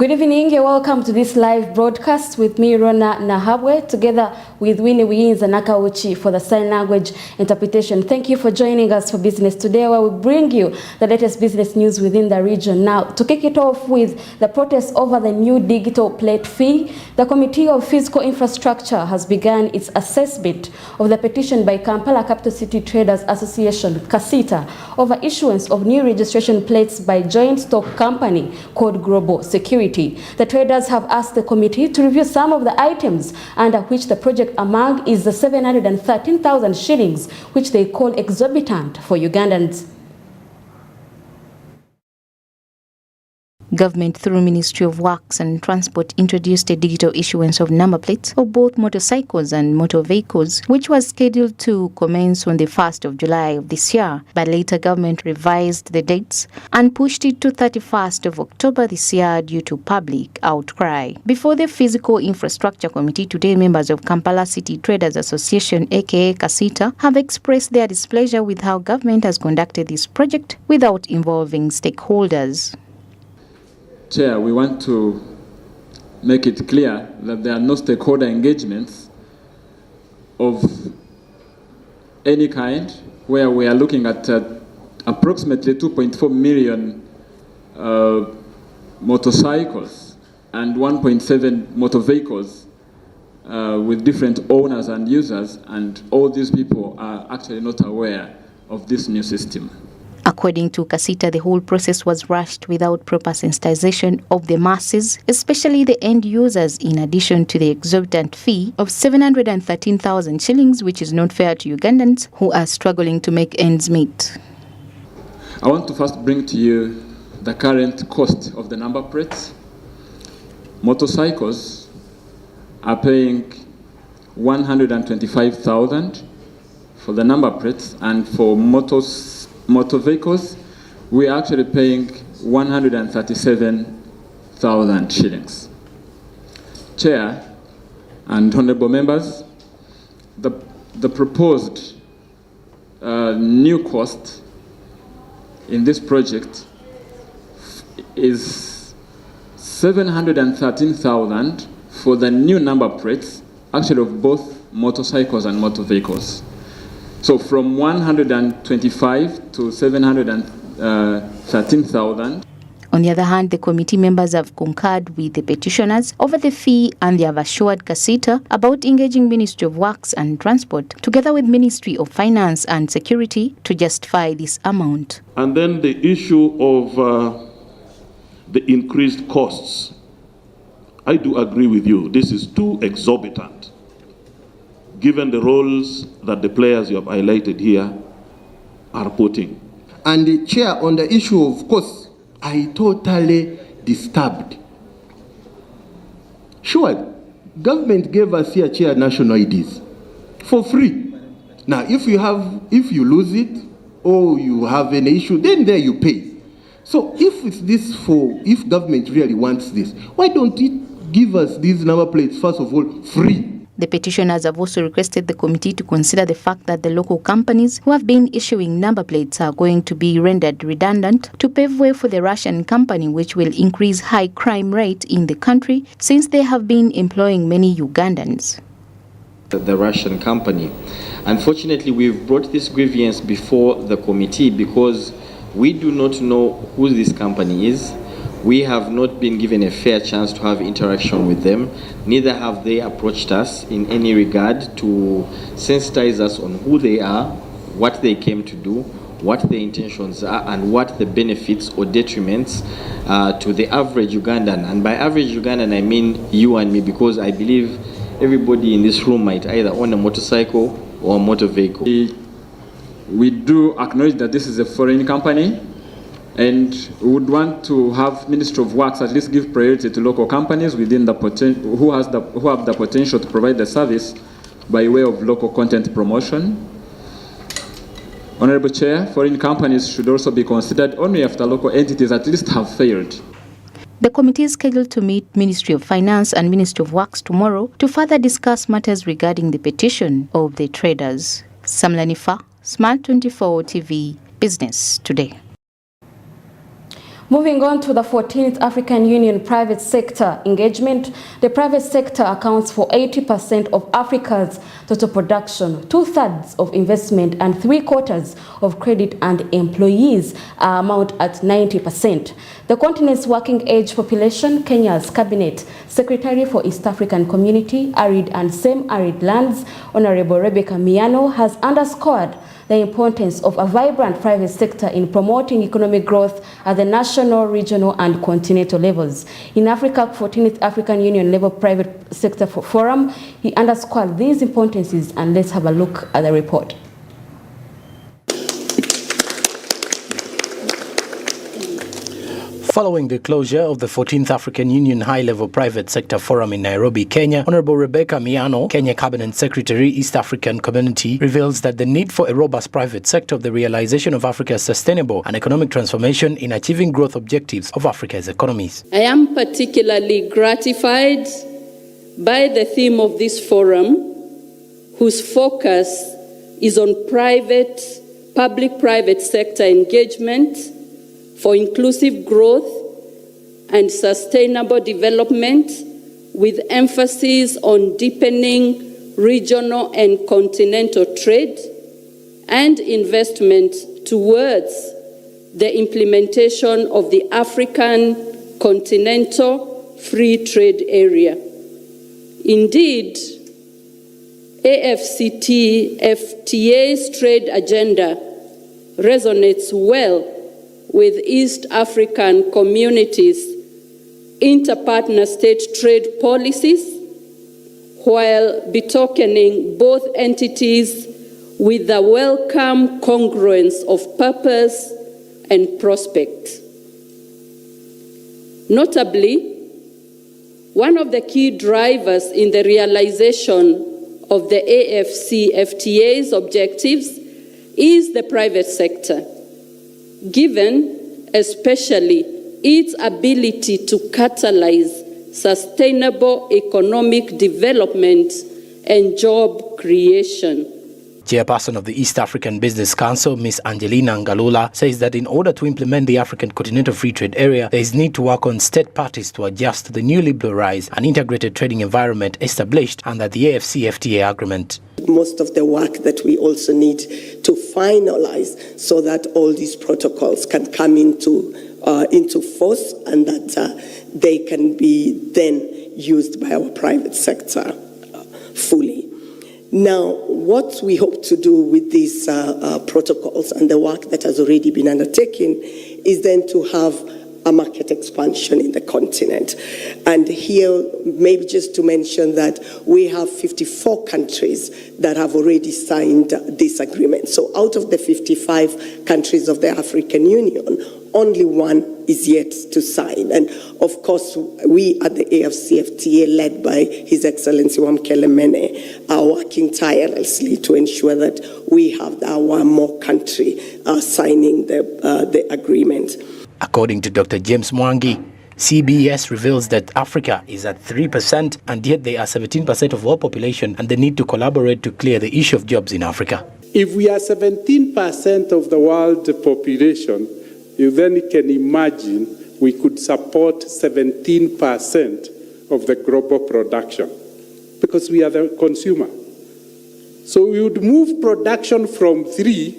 Good evening and welcome to this live broadcast with me, Rona Nahabwe, together with Winnie Wiinza Nakauchi for the sign language interpretation. Thank you for joining us for Business Today, where we bring you the latest business news within the region. Now, to kick it off with the protest over the new digital plate fee, the Committee of Physical Infrastructure has begun its assessment of the petition by Kampala Capital City Traders Association, CACITA, over issuance of new registration plates by joint stock company called Global Security. The traders have asked the committee to review some of the items under which the project among is the 713,000 shillings, which they call exorbitant for Ugandans. Government, through Ministry of Works and Transport, introduced a digital issuance of number plates of both motorcycles and motor vehicles, which was scheduled to commence on the 1st of July of this year. But later, government revised the dates and pushed it to 31st of October this year due to public outcry. Before the Physical Infrastructure Committee today, members of Kampala City Traders Association, aka CACITA, have expressed their displeasure with how government has conducted this project without involving stakeholders. Chair, we want to make it clear that there are no stakeholder engagements of any kind, where we are looking at approximately 2.4 million motorcycles and 1.7 motor vehicles with different owners and users, and all these people are actually not aware of this new system. According to CACITA, the whole process was rushed without proper sensitization of the masses, especially the end users, in addition to the exorbitant fee of 713,000 shillings, which is not fair to Ugandans who are struggling to make ends meet. I want to first bring to you the current cost of the number plates. Motorcycles are paying 125,000 for the number plates, and for motor vehicles, we are actually paying 137,000 shillings. Chair and honorable members, the proposed new cost in this project is 713,000 for the new number plates, actually of both motorcycles and motor vehicles. So from 125 to 713,000. On the other hand, the committee members have concurred with the petitioners over the fee, and they have assured CACITA about engaging Ministry of Works and Transport together with Ministry of Finance and Security to justify this amount. And then the issue of the increased costs. I do agree with you. This is too exorbitant, given the roles that the players you have highlighted here are putting. And the chair, on the issue of course, I totally disturbed. Sure, government gave us here, chair, national IDs for free. Now, if you lose it or you have an issue, then there you pay. So if government really wants this, why don't it give us these number plates, first of all, free? The petitioners have also requested the committee to consider the fact that the local companies who have been issuing number plates are going to be rendered redundant to pave way for the Russian company, which will increase high crime rate in the country since they have been employing many Ugandans. The Russian company. Unfortunately, we've brought this grievance before the committee because we do not know who this company is. We have not been given a fair chance to have interaction with them. Neither have they approached us in any regard to sensitize us on who they are, what they came to do, what their intentions are, and what the benefits or detriments to the average Ugandan. And by average Ugandan, I mean you and me, because I believe everybody in this room might either own a motorcycle or a motor vehicle. We do acknowledge that this is a foreign company, and we would want to have Ministry of Works at least give priority to local companies within the who have the potential to provide the service by way of local content promotion. Honorable Chair, foreign companies should also be considered only after local entities at least have failed. The committee is scheduled to meet Ministry of Finance and Ministry of Works tomorrow to further discuss matters regarding the petition of the traders. Samlanifa, Smart 24 TV, Business Today. Moving on to the 14th African Union Private Sector Engagement, the private sector accounts for 80% of Africa's total production, 2/3 of investment, and 3/4 of credit, and employees amount at 90%. The continent's working age population, Kenya's Cabinet Secretary for East African Community, Arid and Semi-Arid Lands, Honorable Rebecca Miano, has underscored the importance of a vibrant private sector in promoting economic growth at the national, regional, and continental levels. In Africa, 14th African Union Level Private Sector Forum, he underscored these importances, and let's have a look at the report. Following the closure of the 14th African Union High-Level Private Sector Forum in Nairobi, Kenya, Honorable Rebecca Miano, Kenya Cabinet Secretary, East African Community, reveals that the need for a robust private sector of the realization of Africa's sustainable and economic transformation in achieving growth objectives of Africa's economies. I am particularly gratified by the theme of this forum, whose focus is on public-private sector engagement for inclusive growth and sustainable development, with emphasis on deepening regional and continental trade and investment towards the implementation of the African Continental Free Trade Area. Indeed, AfCFTA's trade agenda resonates well with East African communities' inter-partner state trade policies, while betokening both entities with a welcome congruence of purpose and prospect. Notably, one of the key drivers in the realization of the AfCFTA's objectives is the private sector, given especially its ability to catalyze sustainable economic development and job creation. Chairperson of the East African Business Council, Ms. Angelina Ngalula, says that in order to implement the African Continental Free Trade Area, there is need to work on state parties to adjust to the newly liberalized and integrated trading environment established under the AfCFTA agreement. Most of the work that we also need to finalize so that all these protocols can come into force, and that they can be then used by our private sector fully. Now, what we hope to do with these protocols and the work that has already been undertaken is then to have a market expansion in the continent. And here, maybe just to mention that we have 54 countries that have already signed this agreement. So out of the 55 countries of the African Union, only one is yet to sign. And of course, we at the AfCFTA, led by His Excellency Wamkele Mene, are working tirelessly to ensure that we have our one more country signing the agreement. According to Dr. James Mwangi, CBS reveals that Africa is at 3%, and yet they are 17% of all population, and they need to collaborate to clear the issue of jobs in Africa. If we are 17% of the world population, you then can imagine we could support 17% of the global production, because we are the consumer. So we would move production from 3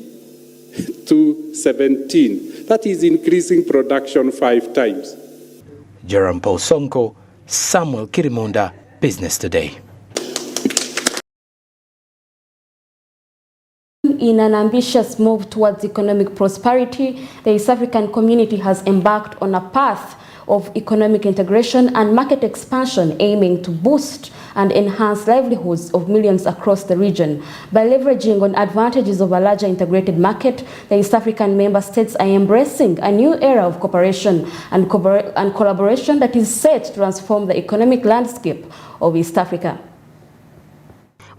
to 17. That is increasing production 5 times. Jerome Paul Sonko, Samuel Kirimunda, Business Today. In an ambitious move towards economic prosperity, the East African community has embarked on a path of economic integration and market expansion, aiming to boost and enhance livelihoods of millions across the region. By leveraging on advantages of a larger integrated market, the East African member states are embracing a new era of cooperation and collaboration that is set to transform the economic landscape of East Africa.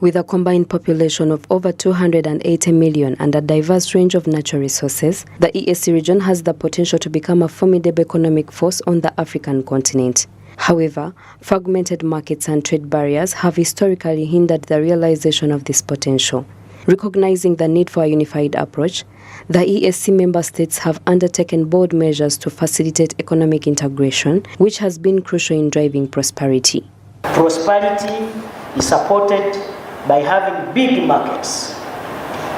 With a combined population of over 280 million and a diverse range of natural resources, the EAC region has the potential to become a formidable economic force on the African continent. However, fragmented markets and trade barriers have historically hindered the realization of this potential. Recognizing the need for a unified approach, the EAC member states have undertaken bold measures to facilitate economic integration, which has been crucial in driving prosperity. Prosperity is supported by having big markets.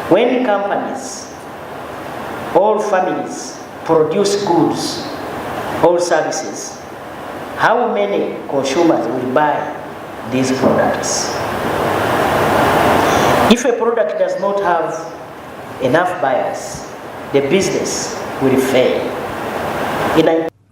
When companies or families produce goods or services, how many consumers will buy these products? If a product does not have enough buyers, the business will fail.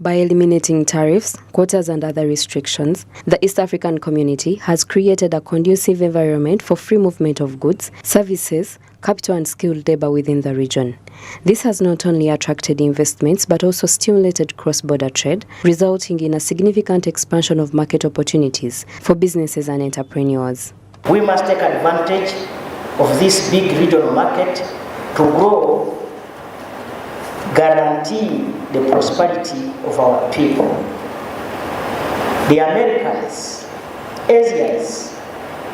By eliminating tariffs, quotas and other restrictions, the East African community has created a conducive environment for free movement of goods, services, capital and skilled labor within the region. This has not only attracted investments but also stimulated cross-border trade, resulting in a significant expansion of market opportunities for businesses and entrepreneurs. We must take advantage of this big regional market to grow, guarantee the prosperity of our people. The Americans, Asians,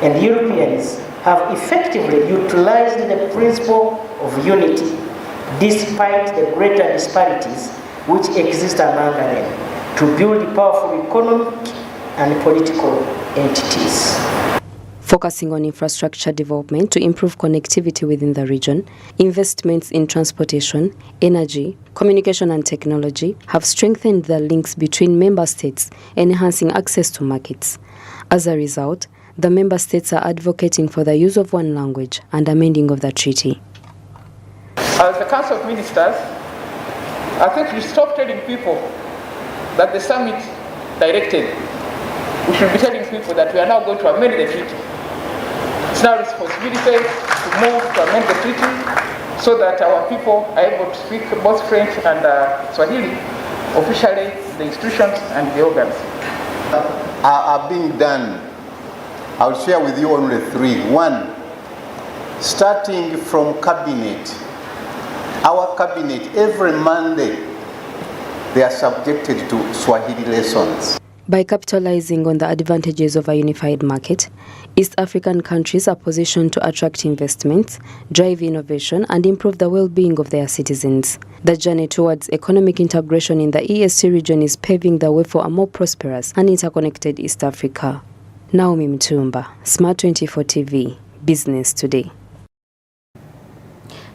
and Europeans have effectively utilized the principle of unity despite the greater disparities which exist among them to build powerful economic and political entities. Focusing on infrastructure development to improve connectivity within the region, investments in transportation, energy, communication and technology have strengthened the links between member states, enhancing access to markets. As a result, the member states are advocating for the use of one language and amending of the treaty. As the Council of Ministers, I think we stop telling people that the summit directed. We should be telling people that we are now going to amend the treaty. It's now responsibility to move to amend the treaty so that our people are able to speak both French and Swahili officially, the institutions and the organs. Are being done. I'll share with you only three. One, starting from cabinet. Our cabinet, every Monday, they are subjected to Swahili lessons. By capitalizing on the advantages of a unified market, East African countries are positioned to attract investments, drive innovation, and improve the well-being of their citizens. The journey towards economic integration in the EAC region is paving the way for a more prosperous and interconnected East Africa. Naomi Mtumba, Smart 24 TV, Business Today.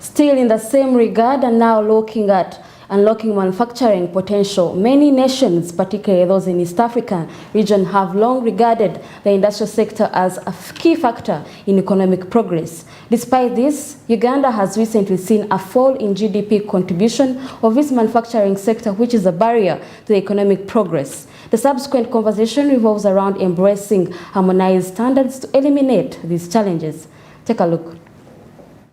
Still in the same regard, and now looking at unlocking manufacturing potential, many nations, particularly those in East African region, have long regarded the industrial sector as a key factor in economic progress. Despite this, Uganda has recently seen a fall in GDP contribution of its manufacturing sector, which is a barrier to economic progress. The subsequent conversation revolves around embracing harmonized standards to eliminate these challenges. Take a look.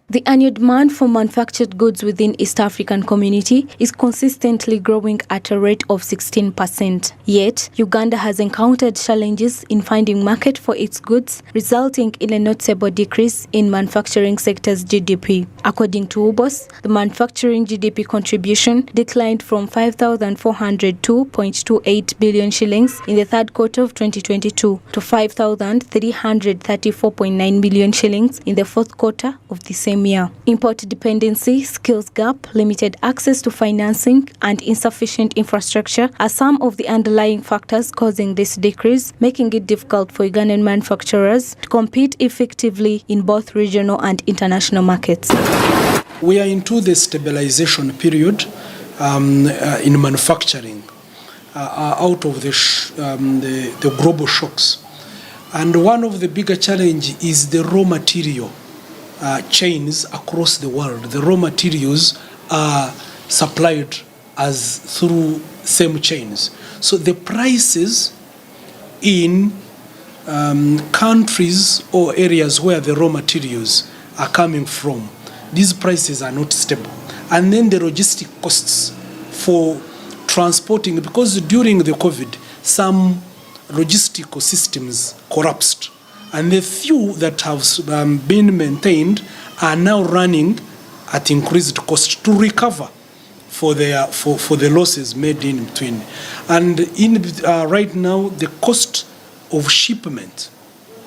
The annual demand for manufactured goods within East African community is consistently growing at a rate of 16%. Yet, Uganda has encountered challenges in finding market for its goods, resulting in a noticeable decrease in manufacturing sector's GDP. According to UBOS, the manufacturing GDP contribution declined from 5,402.28 billion shillings in the third quarter of 2022 to 5,334.9 billion shillings in the fourth quarter of the same year. Import dependency, skills gap, limited access to financing, and insufficient infrastructure are some of the underlying factors causing this decrease, making it difficult for Ugandan manufacturers to compete effectively in both regional and international markets. We are into the stabilization period in manufacturing out of the global shocks. And one of the bigger challenges is the raw material chains across the world. The raw materials are supplied as through same chains. So the prices in countries or areas where the raw materials are coming from, these prices are not stable. And then the logistic costs for transporting, because during the COVID, some logistical systems collapsed. And the few that have been maintained are now running at increased cost to recover for the losses made in between. And right now, the cost of shipment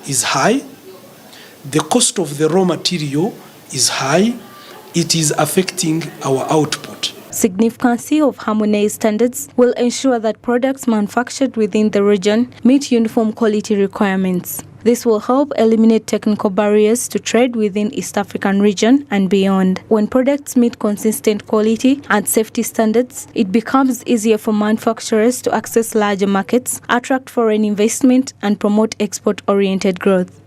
is high. The cost of the raw material is high, it is affecting our output. Significancy of harmonized standards will ensure that products manufactured within the region meet uniform quality requirements. This will help eliminate technical barriers to trade within East African region and beyond. When products meet consistent quality and safety standards, it becomes easier for manufacturers to access larger markets, attract foreign investment, and promote export-oriented growth.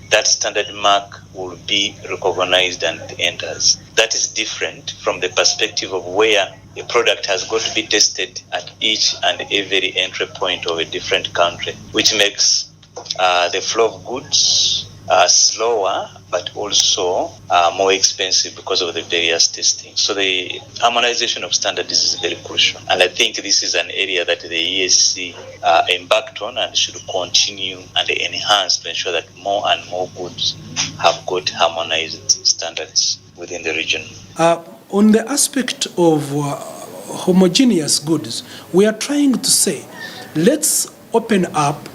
That standard mark will be recognized and enters. That is different from the perspective of where a product has got to be tested at each and every entry point of a different country, which makes the flow of goods slower, but also more expensive because of the various testing. So the harmonization of standards is very crucial. And I think this is an area that the ESC embarked on and should continue and enhance to ensure that more and more goods have got harmonized standards within the region. On the aspect of homogeneous goods, we are trying to say, let's open up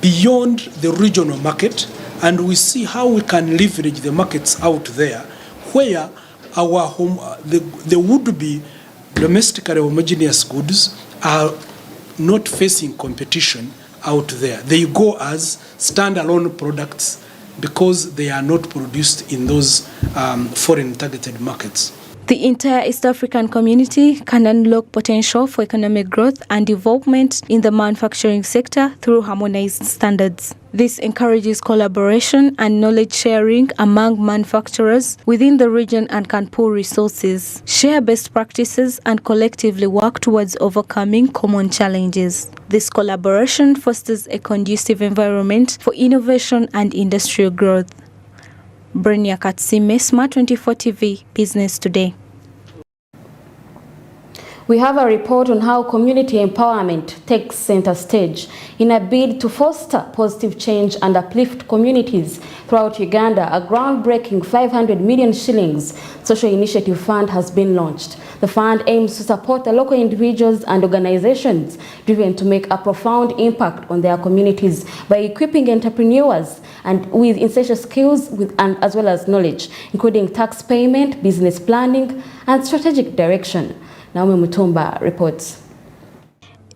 beyond the regional market, and we see how we can leverage the markets out there where the would-be domestically homogeneous goods are not facing competition out there. They go as standalone products because they are not produced in those foreign targeted markets. The entire East African community can unlock potential for economic growth and development in the manufacturing sector through harmonized standards. This encourages collaboration and knowledge sharing among manufacturers within the region and can pool resources, share best practices, and collectively work towards overcoming common challenges. This collaboration fosters a conducive environment for innovation and industrial growth. Brenya Katsime, Smart 24 TV, Business Today. We have a report on how community empowerment takes center stage in a bid to foster positive change and uplift communities throughout Uganda. A groundbreaking 500 million shillings social initiative fund has been launched. The fund aims to support the local individuals and organizations driven to make a profound impact on their communities by equipping entrepreneurs and with essential skills and as well as knowledge, including tax payment, business planning, and strategic direction. Naomi Mutumba reports.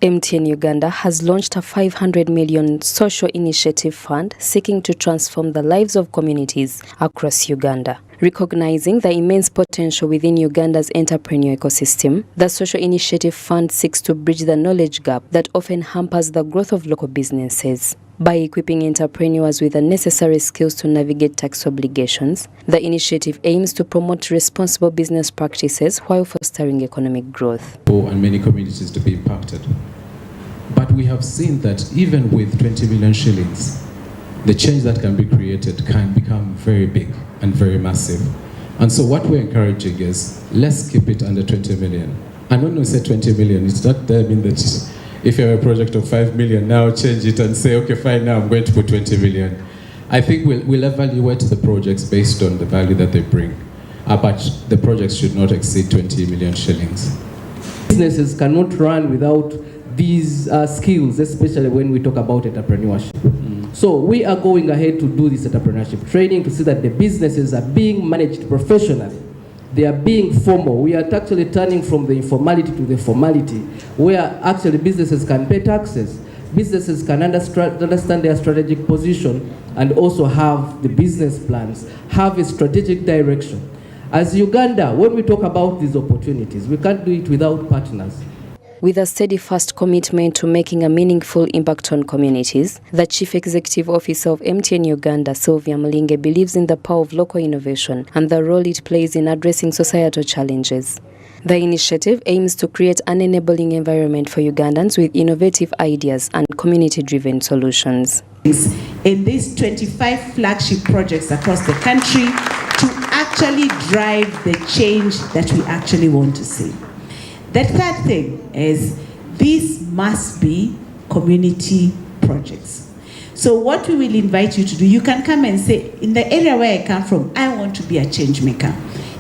MTN Uganda has launched a 500 million social initiative fund seeking to transform the lives of communities across Uganda. Recognizing the immense potential within Uganda's entrepreneurial ecosystem, the Social Initiative Fund seeks to bridge the knowledge gap that often hampers the growth of local businesses. By equipping entrepreneurs with the necessary skills to navigate tax obligations, the initiative aims to promote responsible business practices while fostering economic growth. And many communities to be impacted. But we have seen that even with 20 million shillings, the change that can be created can become very big and very massive. And so what we're encouraging is, let's keep it under 20 million. And when we say 20 million, it's not that mean that if you have a project of 5 million, now change it and say, okay, fine, now I'm going to put 20 million. I think we'll evaluate the projects based on the value that they bring. But the projects should not exceed 20 million shillings. Businesses cannot run without these skills, especially when we talk about entrepreneurship. So we are going ahead to do this entrepreneurship training to see that the businesses are being managed professionally. They are being formal. We are actually turning from the informality to the formality, where actually businesses can pay taxes, businesses can understand their strategic position, and also have the business plans, have a strategic direction. As Uganda, when we talk about these opportunities, we can't do it without partners. With a steadfast commitment to making a meaningful impact on communities, the Chief Executive Officer of MTN Uganda, Sylvia Mulinge, believes in the power of local innovation and the role it plays in addressing societal challenges. The initiative aims to create an enabling environment for Ugandans with innovative ideas and community-driven solutions. In these 25 flagship projects across the country to actually drive the change that we actually want to see. The third thing is these must be community projects. So what we will invite you to do, you can come and say, in the area where I come from, I want to be a change maker.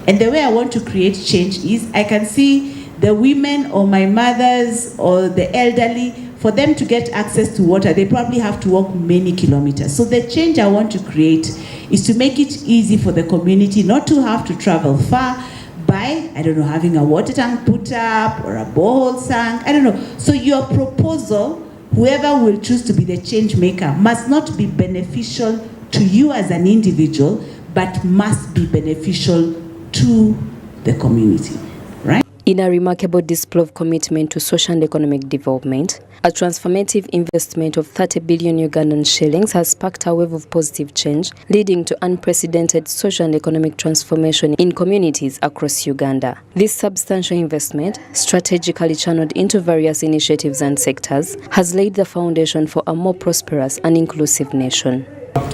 And the way I want to create change is I can see the women or my mothers or the elderly, for them to get access to water, they probably have to walk many kilometers. So the change I want to create is to make it easy for the community not to have to travel far by, I don't know, having a water tank put up or a borehole sunk, I don't know. So your proposal, whoever will choose to be the change maker, must not be beneficial to you as an individual, but must be beneficial to the community, right? In a remarkable display of commitment to social and economic development, a transformative investment of 30 billion Ugandan shillings has sparked a wave of positive change, leading to unprecedented social and economic transformation in communities across Uganda. This substantial investment, strategically channeled into various initiatives and sectors, has laid the foundation for a more prosperous and inclusive nation.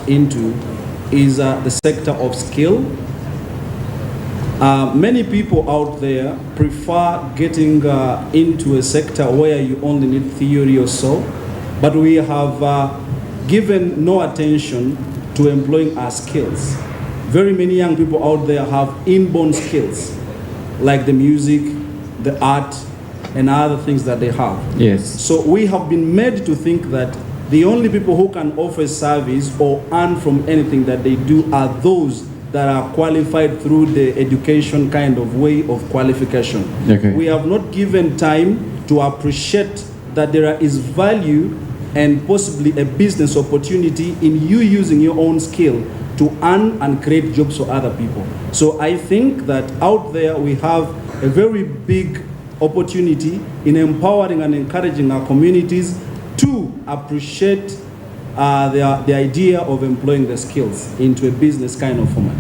Into is the sector of skill. Many people out there prefer getting into a sector where you only need theory or so, but we have given no attention to employing our skills. Very many young people out there have inborn skills, like the music, the art, and other things that they have. Yes. So we have been made to think that the only people who can offer service or earn from anything that they do are those that are qualified through the education kind of way of qualification. Okay. We have not given time to appreciate that there is value and possibly a business opportunity in you using your own skill to earn and create jobs for other people. So I think that out there we have a very big opportunity in empowering and encouraging our communities to appreciate the idea of employing the skills into a business kind of format.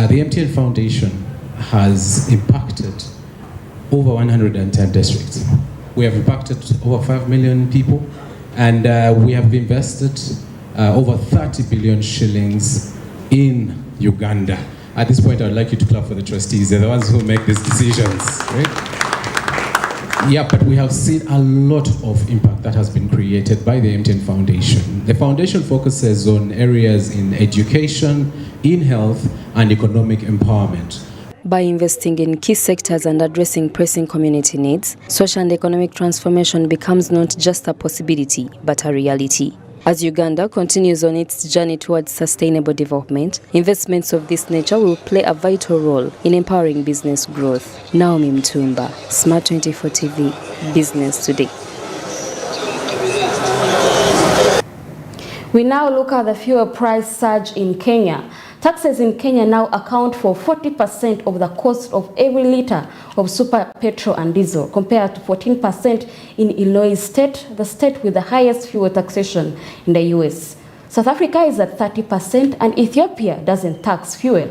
The MTN Foundation has impacted over 110 districts. We have impacted over 5 million people, and we have invested over 30 billion shillings in Uganda. At this point, I'd like you to clap for the trustees. They're the ones who make these decisions, right? Yeah, but we have seen a lot of impact that has been created by the MTN Foundation. The foundation focuses on areas in education, in health, and economic empowerment. By investing in key sectors and addressing pressing community needs, social and economic transformation becomes not just a possibility, but a reality. As Uganda continues on its journey towards sustainable development, investments of this nature will play a vital role in empowering business growth. Naomi Mtumba, Smart 24 TV, Business Today. We now look at the fuel price surge in Kenya. Taxes in Kenya now account for 40% of the cost of every litre of super petrol and diesel, compared to 14% in Illinois state, the state with the highest fuel taxation in the US. South Africa is at 30% and Ethiopia doesn't tax fuel.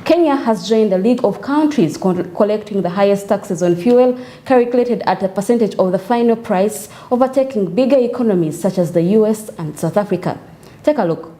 Kenya has joined the league of countries collecting the highest taxes on fuel, calculated at a percentage of the final price, overtaking bigger economies such as the US and South Africa. Take a look.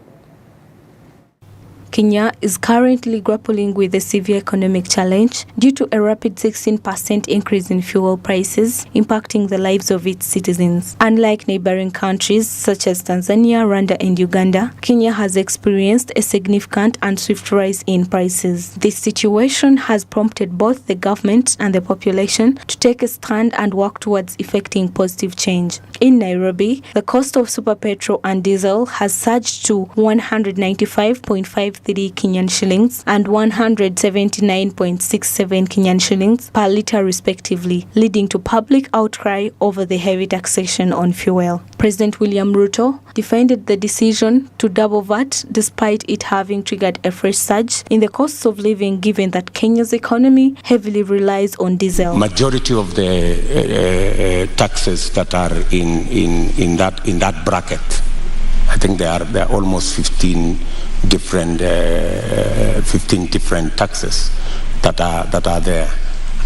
Kenya is currently grappling with a severe economic challenge due to a rapid 16% increase in fuel prices, impacting the lives of its citizens. Unlike neighboring countries such as Tanzania, Rwanda, and Uganda, Kenya has experienced a significant and swift rise in prices. This situation has prompted both the government and the population to take a stand and work towards effecting positive change. In Nairobi, the cost of super petrol and diesel has surged to 195.53 Kenyan shillings and 179.67 Kenyan shillings per litre respectively, leading to public outcry over the heavy taxation on fuel. President William Ruto defended the decision to double VAT despite it having triggered a fresh surge in the costs of living, given that Kenya's economy heavily relies on diesel. Majority of the taxes that are in that bracket, I think there are almost 15 different taxes that are there.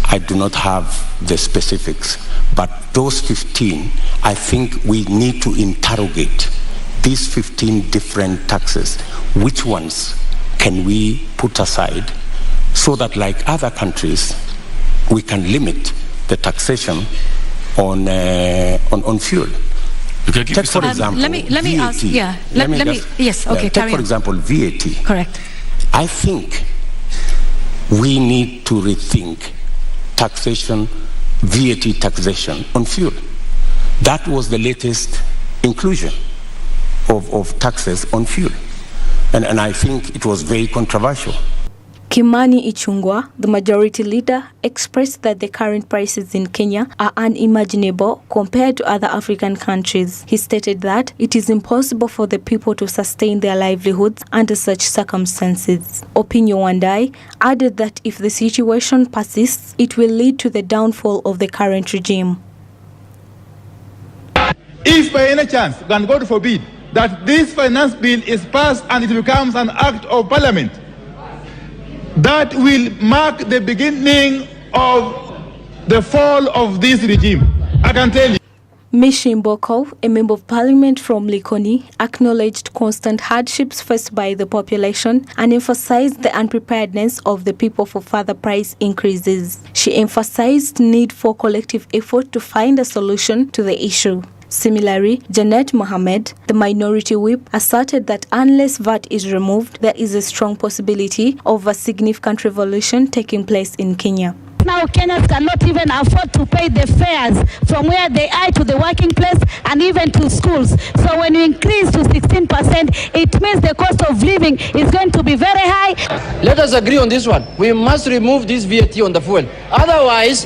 I do not have the specifics, but those 15, I think we need to interrogate these 15 different taxes. Which ones can we put aside so that, like other countries, we can limit the taxation on fuel? Take for example, let me ask. Yeah. Let me. Yes. Okay. Take for example VAT. Correct. I think we need to rethink taxation, VAT taxation on fuel. That was the latest inclusion of taxes on fuel. And I think it was very controversial. Kimani Ichung'wah, the majority leader, expressed that the current prices in Kenya are unimaginable compared to other African countries. He stated that it is impossible for the people to sustain their livelihoods under such circumstances. Opinio Wandai added that if the situation persists, it will lead to the downfall of the current regime. If by any chance, and God forbid, that this finance bill is passed and it becomes an act of parliament, that will mark the beginning of the fall of this regime. I can tell you. Mishi Mboko, a member of parliament from Likoni, acknowledged constant hardships faced by the population and emphasized the unpreparedness of the people for further price increases. She emphasized need for collective effort to find a solution to the issue. Similarly, Janet Mohammed, the minority whip, asserted that unless VAT is removed, there is a strong possibility of a significant revolution taking place in Kenya. Now Kenyans cannot even afford to pay the fares from where they are to the working place and even to schools. So when you increase to 16%, it means the cost of living is going to be very high. Let us agree on this one. We must remove this VAT on the fuel. Otherwise,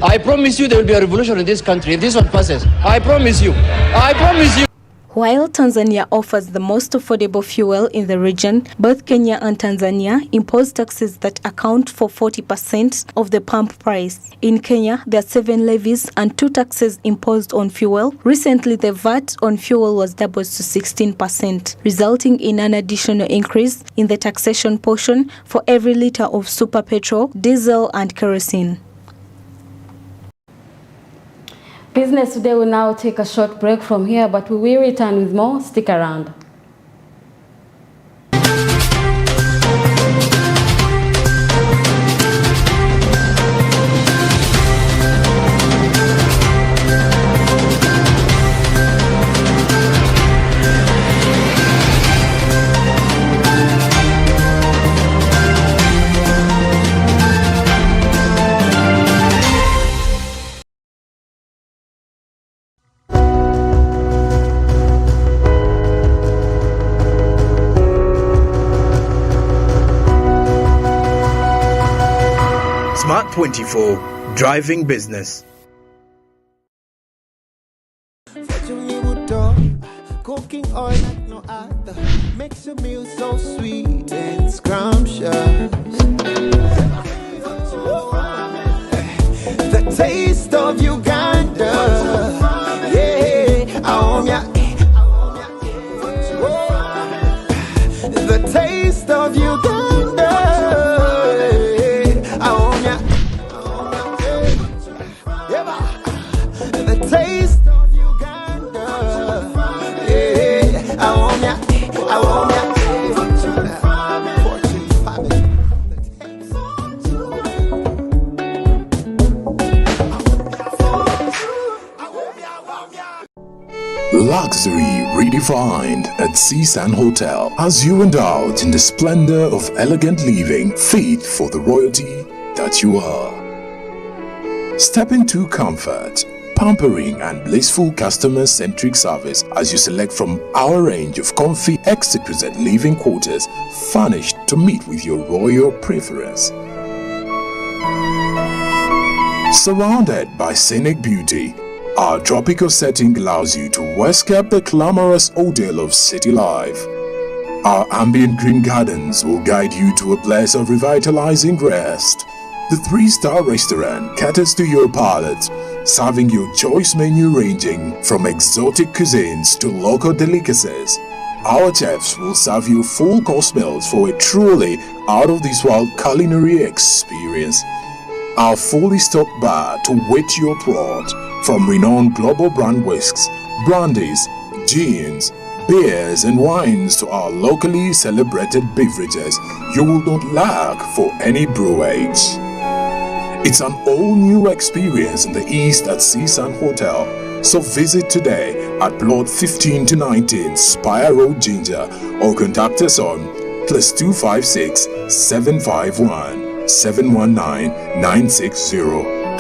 I promise you there will be a revolution in this country if this one passes. I promise you. I promise you. While Tanzania offers the most affordable fuel in the region, both Kenya and Tanzania impose taxes that account for 40% of the pump price. In Kenya, there are 7 levies and 2 taxes imposed on fuel. Recently, the VAT on fuel was doubled to 16%, resulting in an additional increase in the taxation portion for every litre of super petrol, diesel and kerosene. Business Today will now take a short break from here, but we will return with more. Stick around. Smart 24, driving business. Cooking oil like no other makes your meal so sweet and scrumptious. The taste of Uganda, yeah, the taste of Uganda. Luxury redefined at Seasand Hotel as you indulge in the splendor of elegant living fit for the royalty that you are. Step into comfort, pampering and blissful customer-centric service as you select from our range of comfy, exquisite living quarters furnished to meet with your royal preference. Surrounded by scenic beauty, our tropical setting allows you to escape the glamorous ordeal of city life. Our ambient green gardens will guide you to a place of revitalizing rest. The 3-star restaurant caters to your palate, serving your choice menu ranging from exotic cuisines to local delicacies. Our chefs will serve you full-course meals for a truly out-of-this-world culinary experience. Our fully stocked bar to whet your throat, from renowned global brand whisks, brandies, gins, beers and wines to our locally celebrated beverages, you will not lack for any brewage. It's an all-new experience in the East at Seasand Hotel. So visit today at plot 15 to 19 Spire Road, Ginger, or contact us on +256 751 719 960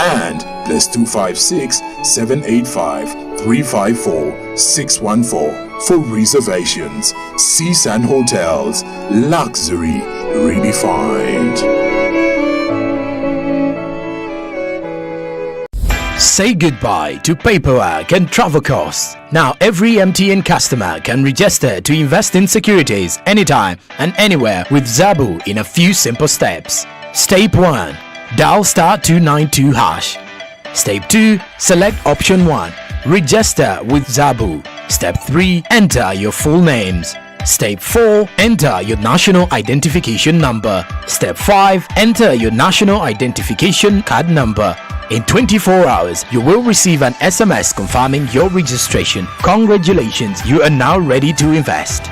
and +256 785 354 614 for reservations. Seasand Hotels, luxury redefined. Say goodbye to paperwork and travel costs. Now every MTN customer can register to invest in securities anytime and anywhere with Zabu in a few simple steps. Step 1. Dial *292#. Step 2. Select option 1. Register with Zabu. Step 3. Enter your full names. Step 4. Enter your national identification number. Step 5. Enter your national identification card number. In 24 hours, you will receive an SMS confirming your registration. Congratulations, you are now ready to invest.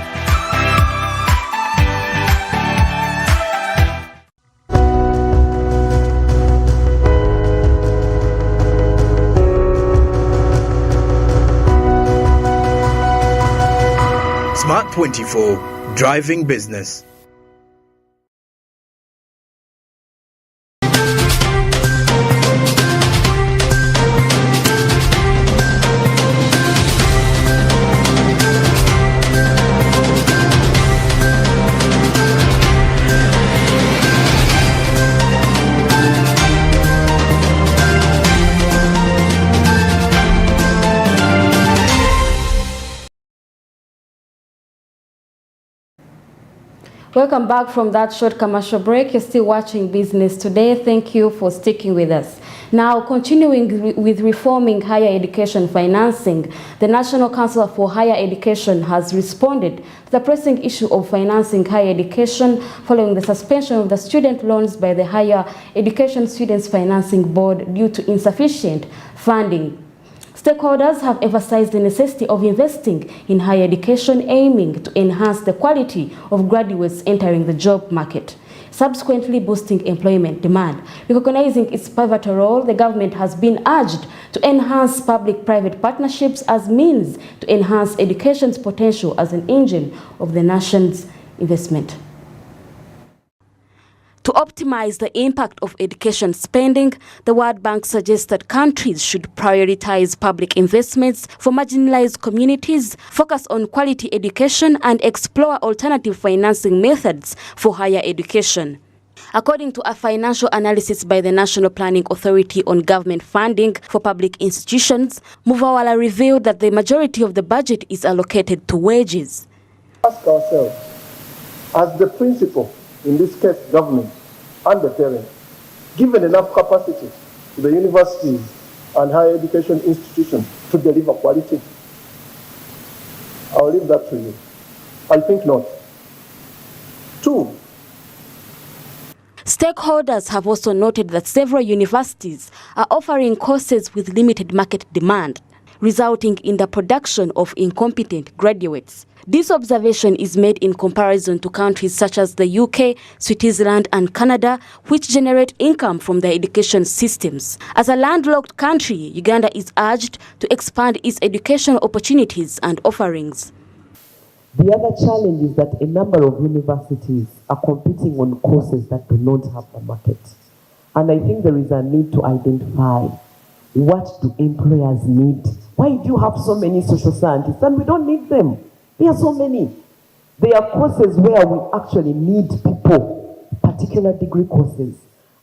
Smart 24, driving business. Welcome back from that short commercial break. You're still watching Business Today. Thank you for sticking with us. Now, continuing with reforming higher education financing, the National Council for Higher Education has responded to the pressing issue of financing higher education following the suspension of the student loans by the Higher Education Students Financing Board due to insufficient funding. Stakeholders have emphasized the necessity of investing in higher education, aiming to enhance the quality of graduates entering the job market, subsequently boosting employment demand. Recognizing its pivotal role, the government has been urged to enhance public-private partnerships as means to enhance education's potential as an engine of the nation's investment. To optimize the impact of education spending, the World Bank suggests that countries should prioritize public investments for marginalized communities, focus on quality education, and explore alternative financing methods for higher education. According to a financial analysis by the National Planning Authority on government funding for public institutions, Muvawala revealed that the majority of the budget is allocated to wages. Ask ourselves, as the principal, in this case government, and the parent, given enough capacity to the universities and higher education institutions to deliver quality? I'll leave that to you. I think not. 2. Stakeholders have also noted that several universities are offering courses with limited market demand, resulting in the production of incompetent graduates. This observation is made in comparison to countries such as the UK, Switzerland, and Canada, which generate income from their education systems. As a landlocked country, Uganda is urged to expand its educational opportunities and offerings. The other challenge is that a number of universities are competing on courses that do not have the market. And I think there is a need to identify what do employers need. Why do you have so many social scientists and we don't need them? There are so many. There are courses where we actually need people, particular degree courses.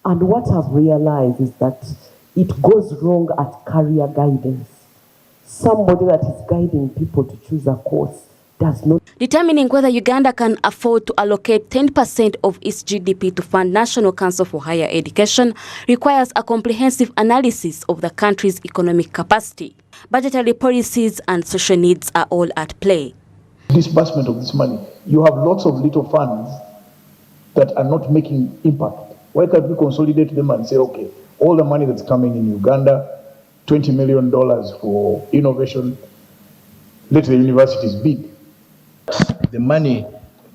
And what I've realized is that it goes wrong at career guidance. Somebody that is guiding people to choose a course does not. Determining whether Uganda can afford to allocate 10% of its GDP to fund National Council for Higher Education requires a comprehensive analysis of the country's economic capacity. Budgetary policies and social needs are all at play. Disbursement of this money, you have lots of little funds that are not making impact. Why can't we consolidate them and say, okay, all the money that's coming in Uganda, $20 million for innovation, let the universities bid. The money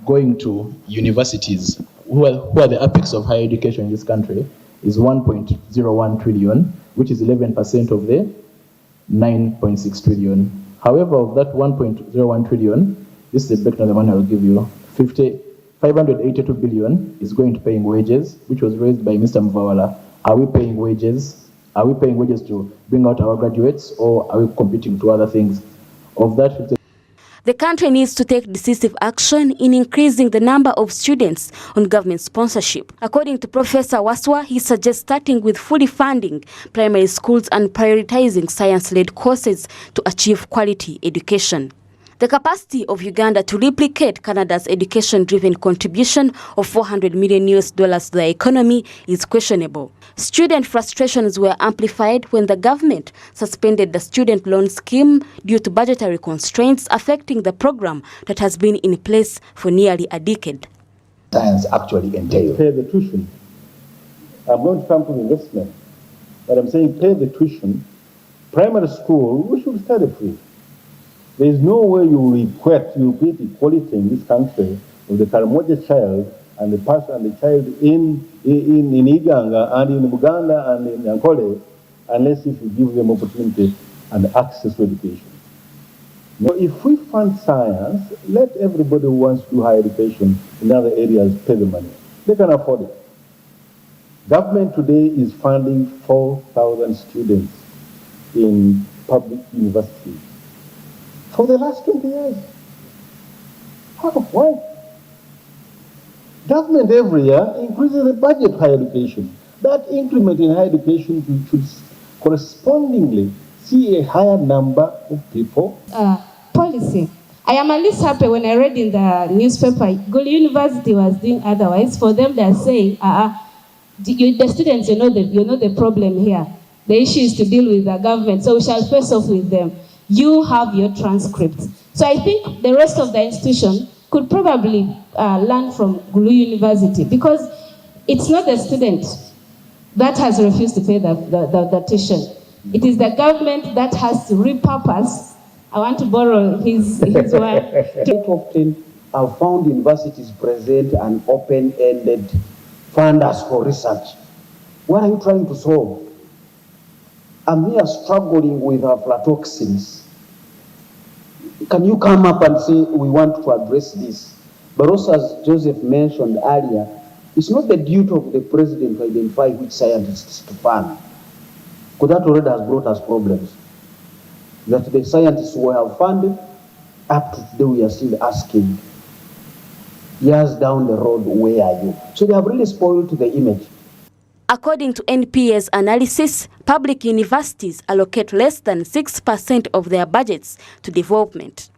going to universities, who are the apex of higher education in this country, is 1.01 trillion, which is 11% of the 9.6 trillion. However, of that 1.01 trillion, this is the breakdown of the money I'll give you. 582 billion is going to paying wages, which was raised by Mr. Muvawala. Are we paying wages? Are we paying wages to bring out our graduates, or are we competing to other things? Of that, The country needs to take decisive action in increasing the number of students on government sponsorship. According to Professor Waswa, he suggests starting with fully funding primary schools and prioritizing science-led courses to achieve quality education. The capacity of Uganda to replicate Canada's education-driven contribution of $400 million to the economy is questionable. Student frustrations were amplified when the government suspended the student loan scheme due to budgetary constraints affecting the program that has been in place for nearly a decade. Science actually entails. Pay the tuition. I'm not for investment, but I'm saying pay the tuition. Primary school, we should study free. There is no way you create equality in this country with the Karamoja child and the person and the child in Iganga and in Buganda and in Ankole, unless if you give them opportunity and access to education. Now, if we fund science, let everybody who wants to do higher education in other areas pay the money. They can afford it. Government today is funding 4,000 students in public universities for the last 20 years. Why? Government every year increases the budget for higher education. That increment in higher education should correspondingly see a higher number of people. Policy. I am at least happy when I read in the newspaper, Gulu University was doing otherwise. For them, they are saying, the students, you know the problem here. The issue is to deal with the government, so we shall face off with them. You have your transcripts. So I think the rest of the institution could probably learn from Gulu University, because it's not the student that has refused to pay the tuition. It is the government that has to repurpose. I want to borrow his word. Often I've found universities present an open-ended fund us for research. What are you trying to solve? I'm here struggling with aflatoxins. Can you come up and say, we want to address this? But also, as Joseph mentioned earlier, it's not the duty of the president to identify which scientists to fund, because that already has brought us problems. That the scientists who have funded, up to today we are still asking, years down the road, where are you? So they have really spoiled the image. According to NPA's analysis, public universities allocate less than 6% of their budgets to development.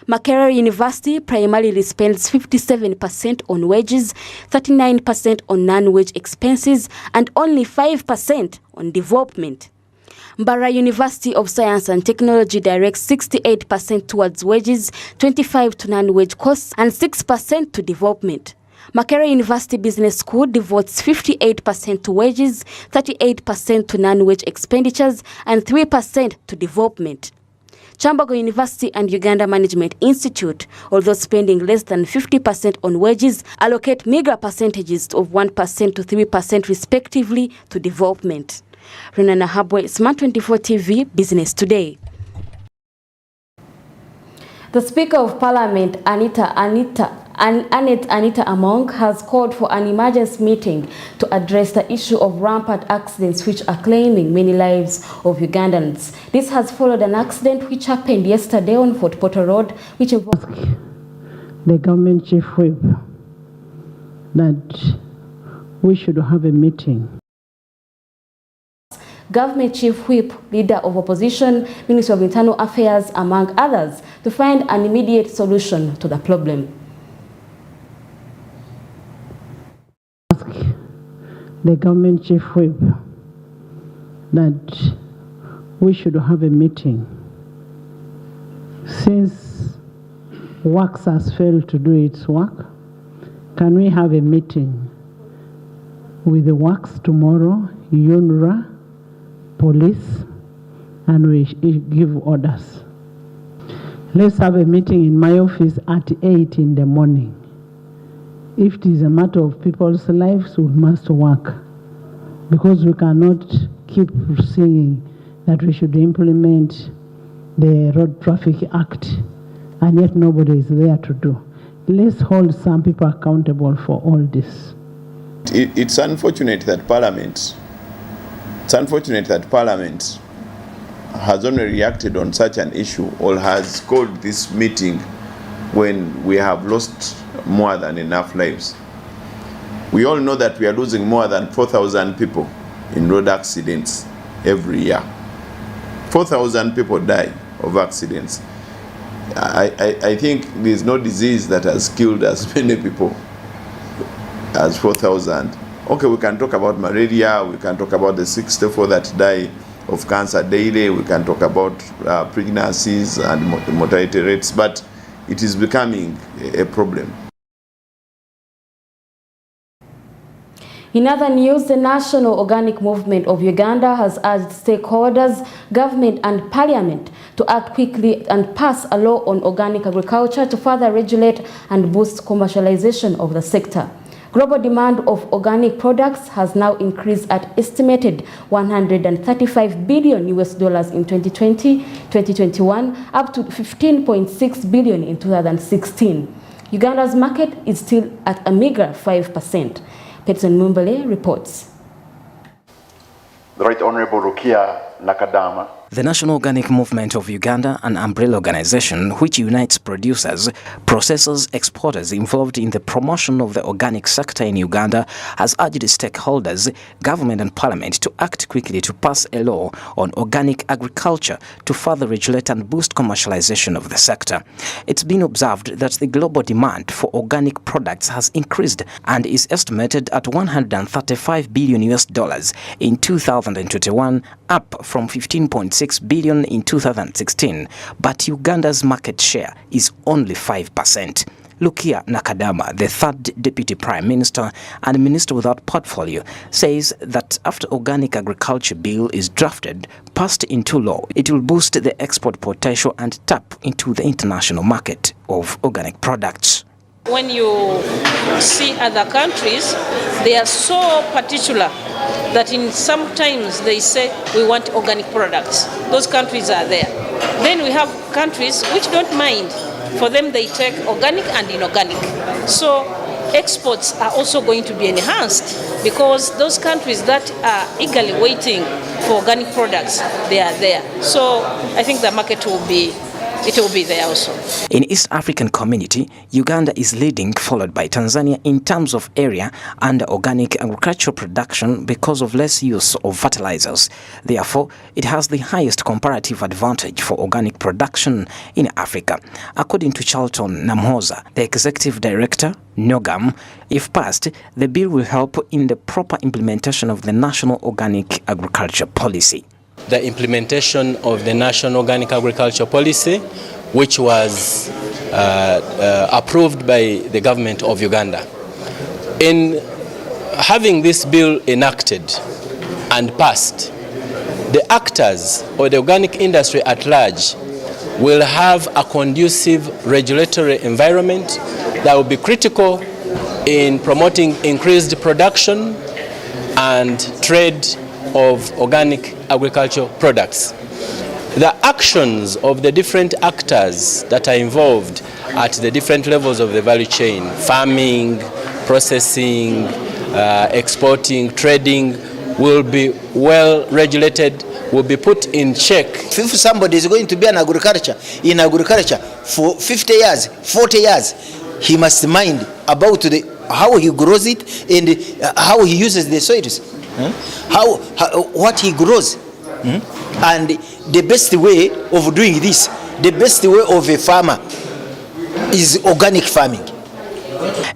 Makerere University primarily spends 57% on wages, 39% on non-wage expenses, and only 5% on development. Mbara University of Science and Technology directs 68% towards wages, 25% to non-wage costs, and 6% to development. Makerere University Business School devotes 58% to wages, 38% to non-wage expenditures, and 3% to development. Chambago University and Uganda Management Institute, although spending less than 50% on wages, allocate meager percentages of 1% to 3% respectively to development. Rona Nahabwe, Smart 24 TV, Business Today. The Speaker of Parliament, Annette Anita Among, has called for an emergency meeting to address the issue of rampant accidents which are claiming many lives of Ugandans. This has followed an accident which happened yesterday on Fort Portal Road, which involved the government chief whip that we should have a meeting. Government Chief Whip, Leader of Opposition, Minister of Internal Affairs, among others, to find an immediate solution to the problem. The government chief whip that we should have a meeting. Since Works has failed to do its work, can we have a meeting with the Works tomorrow, UNRWA, police, and we give orders. Let's have a meeting in my office at 8 in the morning. If it is a matter of people's lives, we must work, because we cannot keep saying that we should implement the Road Traffic Act, and yet nobody is there to do. Let's hold some people accountable for all this. It's unfortunate that Parliament has only reacted on such an issue or has called this meeting when we have lost more than enough lives. We all know that we are losing more than 4,000 people in road accidents every year. 4,000 people die of accidents. I think there's no disease that has killed as many people as 4,000. Okay, we can talk about malaria, we can talk about the 64 that die of cancer daily, we can talk about pregnancies and mortality rates, but it is becoming a problem. In other news, the National Organic Movement of Uganda has urged stakeholders, government and parliament to act quickly and pass a law on organic agriculture to further regulate and boost commercialization of the sector. Global demand of organic products has now increased at estimated $135 billion in 2020-2021, up to $15.6 billion in 2016. Uganda's market is still at a meager 5%. Petson Mumbele reports. The Right Honorable Rukia Nakadama. The National Organic Movement of Uganda, an umbrella organization which unites producers, processors, exporters involved in the promotion of the organic sector in Uganda, has urged stakeholders, government and parliament to act quickly to pass a law on organic agriculture to further regulate and boost commercialization of the sector. It's been observed that the global demand for organic products has increased and is estimated at $135 billion in 2021, up from 15.6 billion in 2016, but Uganda's market share is only 5%. Lukia Nakadama, the third Deputy Prime Minister and Minister without portfolio, says that after organic agriculture bill is drafted, passed into law, it will boost the export potential and tap into the international market of organic products. When you see other countries, they are so particular that in sometimes they say we want organic products. Those countries are there. Then we have countries which don't mind. For them they take organic and inorganic. So exports are also going to be enhanced because those countries that are eagerly waiting for organic products, they are there. So I think the market will be there also. In East African community, Uganda is leading, followed by Tanzania in terms of area under organic agricultural production because of less use of fertilizers. Therefore, it has the highest comparative advantage for organic production in Africa. According to Charlton Namhoza, the Executive Director, NOGAM, if passed, the bill will help in the proper implementation of the National Organic Agriculture Policy. The implementation of the National Organic Agriculture Policy, which was approved by the government of Uganda. In having this bill enacted and passed, the actors or the organic industry at large will have a conducive regulatory environment that will be critical in promoting increased production and trade of organic agricultural products. The actions of the different actors that are involved at the different levels of the value chain, farming, processing, exporting, trading, will be well regulated, will be put in check. If somebody is going to be in agriculture for 50 years, 40 years, he must mind about how he grows it and how he uses the soils. What he grows, and the best way of doing this, the best way of a farmer is organic farming.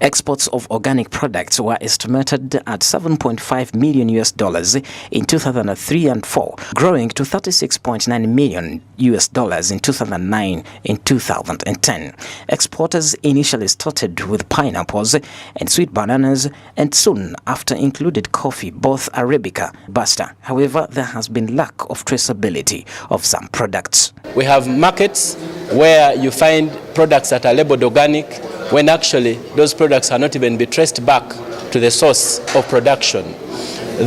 Exports of organic products were estimated at $7.5 million in 2003 and 4, growing to $36.9 million in 2009 and 2010. Exporters initially started with pineapples and sweet bananas, and soon after included coffee, both Arabica and Robusta. However, there has been lack of traceability of some products. We have markets where you find products that are labeled organic, when actually those products are not even be traced back to the source of production.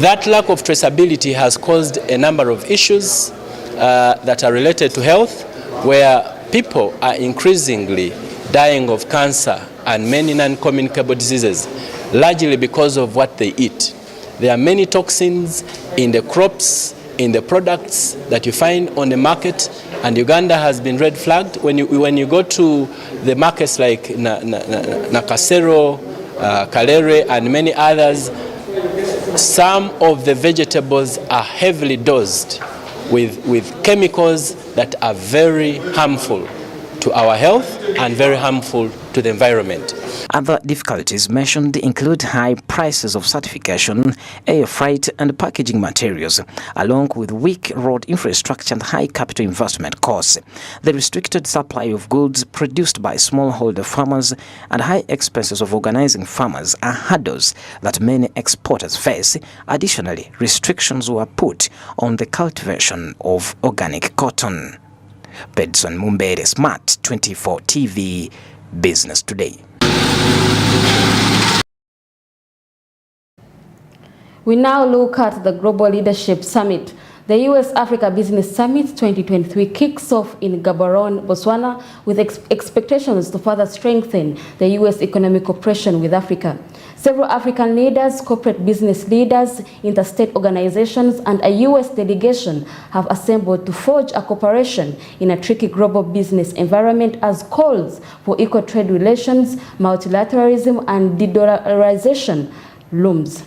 That lack of traceability has caused a number of issues that are related to health, where people are increasingly dying of cancer and many non-communicable diseases, largely because of what they eat. There are many toxins in the crops in the products that you find on the market, and Uganda has been red flagged. When you go to the markets like Nakasero, Kalere, and many others, some of the vegetables are heavily dosed with chemicals that are very harmful to our health and very harmful to the environment. Other difficulties mentioned include high prices of certification, air freight and packaging materials, along with weak road infrastructure and high capital investment costs. The restricted supply of goods produced by smallholder farmers and high expenses of organizing farmers are hurdles that many exporters face. Additionally, restrictions were put on the cultivation of organic cotton. Bedson Mumbere, Smart 24 TV, Business Today. We now look at the Global Leadership Summit. The US-Africa Business Summit 2023 kicks off in Gaborone, Botswana, with expectations to further strengthen the US economic cooperation with Africa. Several African leaders, corporate business leaders, interstate organizations, and a US delegation have assembled to forge a cooperation in a tricky global business environment as calls for equal trade relations, multilateralism, and de-dollarization looms.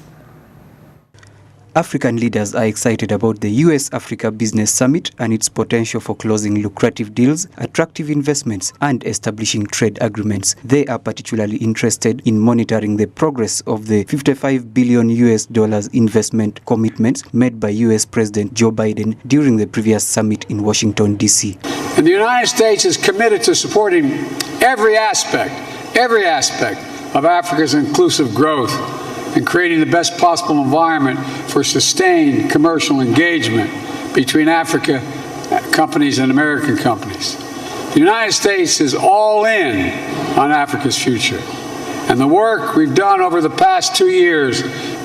African leaders are excited about the US-Africa Business Summit and its potential for closing lucrative deals, attractive investments, and establishing trade agreements. They are particularly interested in monitoring the progress of the $55 billion investment commitments made by US President Joe Biden during the previous summit in Washington, D.C. And the United States is committed to supporting every aspect of Africa's inclusive growth and creating the best possible environment for sustained commercial engagement between Africa companies and American companies. The United States is all in on Africa's future. And the work we've done over the past 2 years,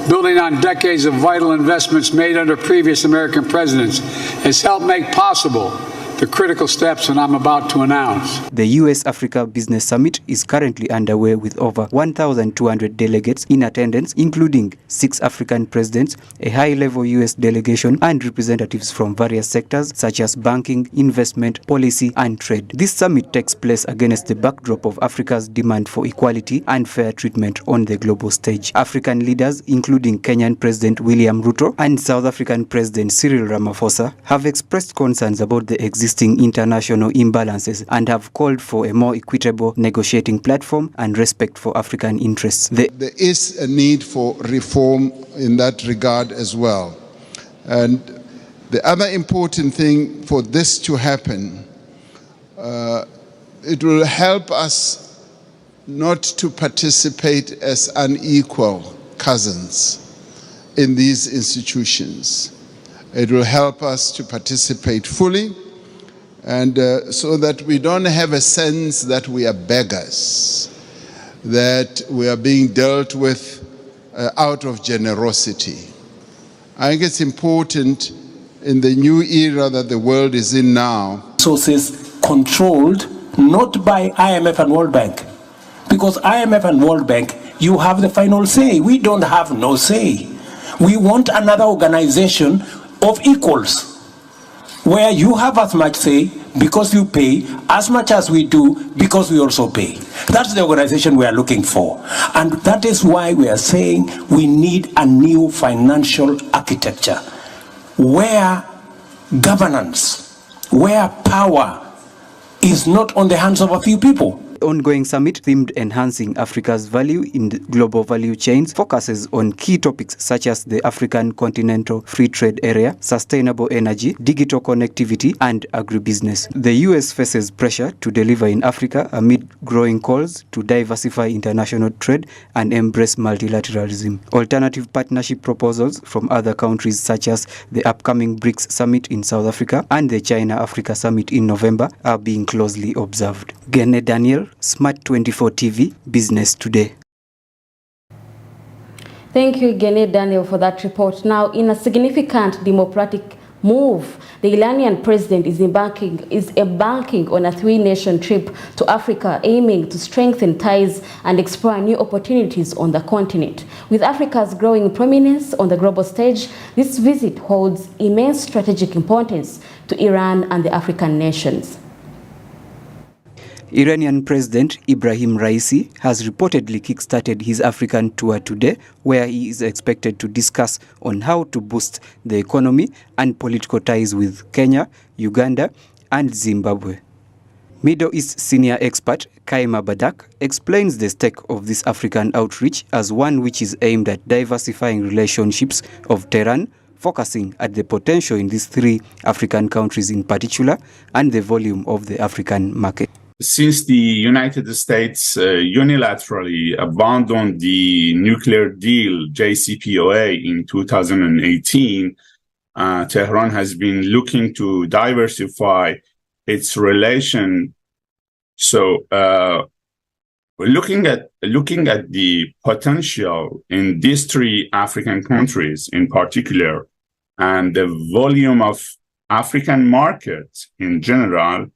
building on decades of vital investments made under previous American presidents, has helped make possible the critical steps that I'm about to announce. The US-Africa Business Summit is currently underway with over 1,200 delegates in attendance, including 6 African presidents, a high-level US delegation, and representatives from various sectors such as banking, investment, policy, and trade. This summit takes place against the backdrop of Africa's demand for equality and fair treatment on the global stage. African leaders, including Kenyan President William Ruto and South African President Cyril Ramaphosa, have expressed concerns about the existing international imbalances and have called for a more equitable negotiating platform and respect for African interests. There is a need for reform in that regard as well. And the other important thing for this to happen, it will help us not to participate as unequal cousins in these institutions. It will help us to participate fully, and so that we don't have a sense that we are beggars, that we are being dealt with out of generosity. I think it's important in the new era that the world is in now. Sources controlled not by IMF and World Bank, because IMF and World Bank, you have the final say. We don't have no say. We want another organization of equals, where you have as much say because you pay, as much as we do because we also pay. That's the organization we are looking for. And that is why we are saying we need a new financial architecture where governance, where power is not on the hands of a few people. The ongoing summit, themed Enhancing Africa's Value in the Global Value Chains, focuses on key topics such as the African Continental Free Trade Area, sustainable energy, digital connectivity, and agribusiness. The US faces pressure to deliver in Africa amid growing calls to diversify international trade and embrace multilateralism. Alternative partnership proposals from other countries such as the upcoming BRICS Summit in South Africa and the China-Africa Summit in November are being closely observed. Gene Daniel, Smart 24 TV, Business Today. Thank you, Gene Daniel, for that report. Now, in a significant move. The Iranian president is embarking on a 3-nation trip to Africa, aiming to strengthen ties and explore new opportunities on the continent. With Africa's growing prominence on the global stage, this visit holds immense strategic importance to Iran and the African nations. Iranian President Ibrahim Raisi has reportedly kick-started his African tour today, where he is expected to discuss on how to boost the economy and political ties with Kenya, Uganda, and Zimbabwe. Middle East senior expert Kaima Badak explains the stake of this African outreach as one which is aimed at diversifying relationships of Tehran, focusing at the potential in these 3 African countries in particular and the volume of the African market. Since the United States unilaterally abandoned the nuclear deal JCPOA in 2018, Tehran has been looking to diversify its relation. So looking at the potential in these 3 African countries in particular, and the volume of African markets in general,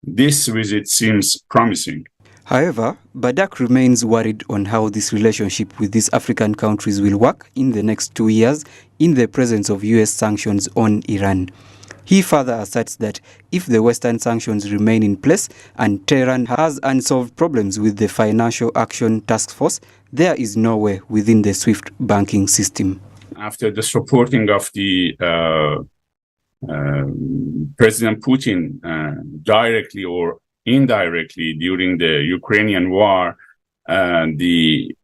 this visit seems promising. However, Badak remains worried on how this relationship with these African countries will work in the next 2 years in the presence of US sanctions on Iran. He further asserts that if the Western sanctions remain in place and Tehran has unsolved problems with the Financial Action Task Force, there is nowhere within the SWIFT banking system. After the supporting of the President Putin directly or indirectly during the Ukrainian war, the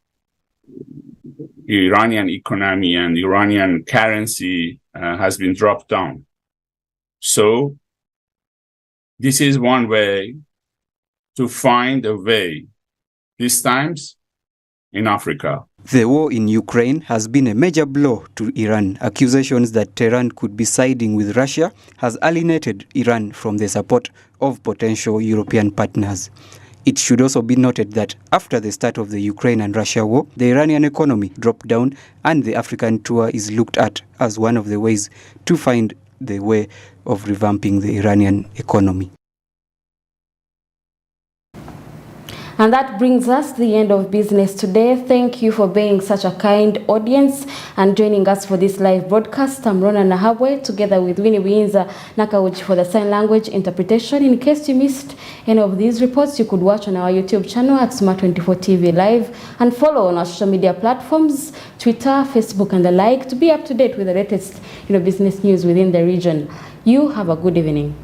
Iranian economy and Iranian currency has been dropped down. So this is one way to find a way, these times in Africa. The war in Ukraine has been a major blow to Iran. Accusations that Tehran could be siding with Russia has alienated Iran from the support of potential European partners. It should also be noted that after the start of the Ukraine and Russia war, the Iranian economy dropped down, and the African tour is looked at as one of the ways to find the way of revamping the Iranian economy. And that brings us to the end of business today. Thank you for being such a kind audience and joining us for this live broadcast. I'm Rona Nahabwe, together with Winnie Wiinza Nakauchi for the sign language interpretation. In case you missed any of these reports, you could watch on our YouTube channel at Smart24 TV Live and follow on our social media platforms, Twitter, Facebook, and the like, to be up to date with the latest business news within the region. You have a good evening.